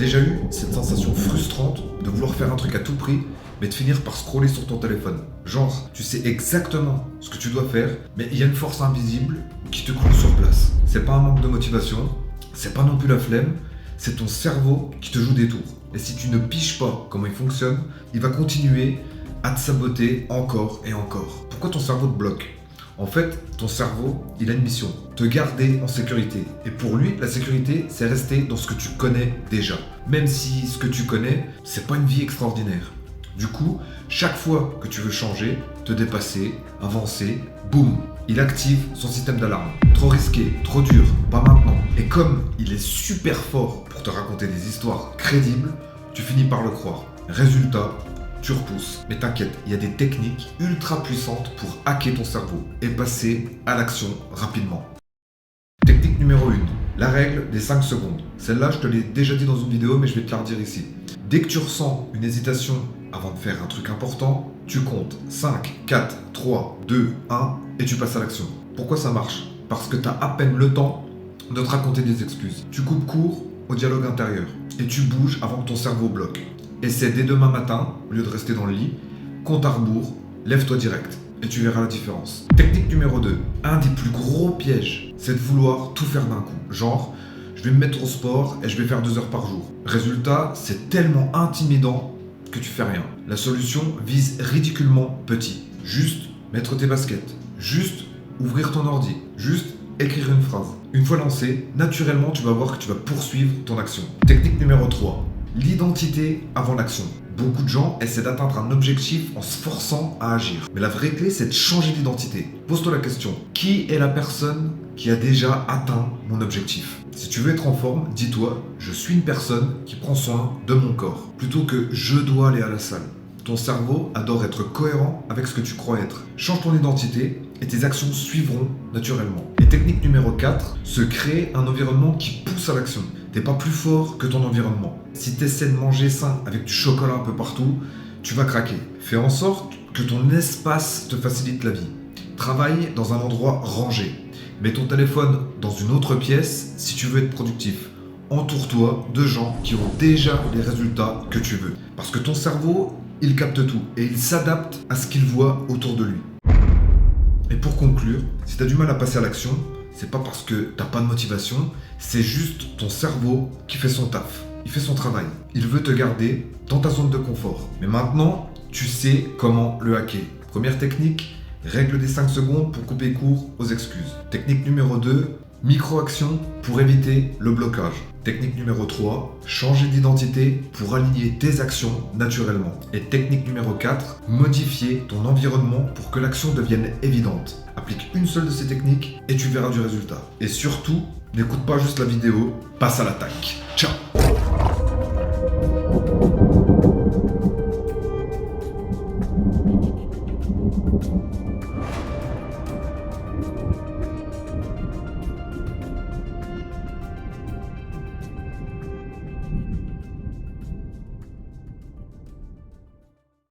déjà eu cette sensation frustrante de vouloir faire un truc à tout prix, mais de finir par scroller sur ton téléphone? Genre, tu sais exactement ce que tu dois faire, mais il y a une force invisible qui te cloue sur place. C'est pas un manque de motivation, c'est pas non plus la flemme, c'est ton cerveau qui te joue des tours. Et si tu ne piges pas comment il fonctionne, il va continuer à te saboter encore et encore. Pourquoi ton cerveau te bloque? En fait, ton cerveau, il a une mission, te garder en sécurité. Et pour lui, la sécurité, c'est rester dans ce que tu connais déjà. Même si ce que tu connais, c'est pas une vie extraordinaire. Du coup, chaque fois que tu veux changer, te dépasser, avancer, boum, il active son système d'alarme. Trop risqué, trop dur, pas maintenant. Et comme il est super fort pour te raconter des histoires crédibles, tu finis par le croire. Résultat, tu repousses. Mais t'inquiète, il y a des techniques ultra puissantes pour hacker ton cerveau et passer à l'action rapidement. Technique numéro 1, la règle des 5 secondes. Celle-là, je te l'ai déjà dit dans une vidéo, mais je vais te la redire ici. Dès que tu ressens une hésitation avant de faire un truc important, tu comptes 5, 4, 3, 2, 1 et tu passes à l'action. Pourquoi ça marche? Parce que tu as à peine le temps de te raconter des excuses. Tu coupes court au dialogue intérieur et tu bouges avant que ton cerveau bloque. Essaie dès demain matin, au lieu de rester dans le lit, compte à rebours, lève-toi direct et tu verras la différence. Technique numéro 2, un des plus gros pièges, c'est de vouloir tout faire d'un coup. Genre, je vais me mettre au sport et je vais faire 2 heures par jour. Résultat, c'est tellement intimidant que tu fais rien. La solution vise ridiculement petit. Juste mettre tes baskets, juste ouvrir ton ordi, juste écrire une phrase. Une fois lancé, naturellement tu vas voir que tu vas poursuivre ton action. Technique numéro 3, l'identité avant l'action. Beaucoup de gens essaient d'atteindre un objectif en se forçant à agir. Mais la vraie clé, c'est de changer d'identité. Pose-toi la question, qui est la personne qui a déjà atteint mon objectif? Si tu veux être en forme, dis-toi, je suis une personne qui prend soin de mon corps, plutôt que je dois aller à la salle. Ton cerveau adore être cohérent avec ce que tu crois être. Change ton identité et tes actions suivront naturellement. Et technique numéro 4, se créer un environnement qui pousse à l'action. T'es pas plus fort que ton environnement. Si tu essaies de manger sain avec du chocolat un peu partout, tu vas craquer. Fais en sorte que ton espace te facilite la vie. Travaille dans un endroit rangé. Mets ton téléphone dans une autre pièce si tu veux être productif. Entoure-toi de gens qui ont déjà les résultats que tu veux. Parce que ton cerveau, il capte tout et il s'adapte à ce qu'il voit autour de lui. Et pour conclure, si tu as du mal à passer à l'action, c'est pas parce que t'as pas de motivation, c'est juste ton cerveau qui fait son taf. Il fait son travail. Il veut te garder dans ta zone de confort. Mais maintenant, tu sais comment le hacker. Première technique, règle des 5 secondes pour couper court aux excuses. Technique numéro 2, micro-action pour éviter le blocage. Technique numéro 3, changer d'identité pour aligner tes actions naturellement. Et technique numéro 4, modifier ton environnement pour que l'action devienne évidente. Applique une seule de ces techniques et tu verras du résultat. Et surtout, n'écoute pas juste la vidéo, passe à l'attaque. Ciao!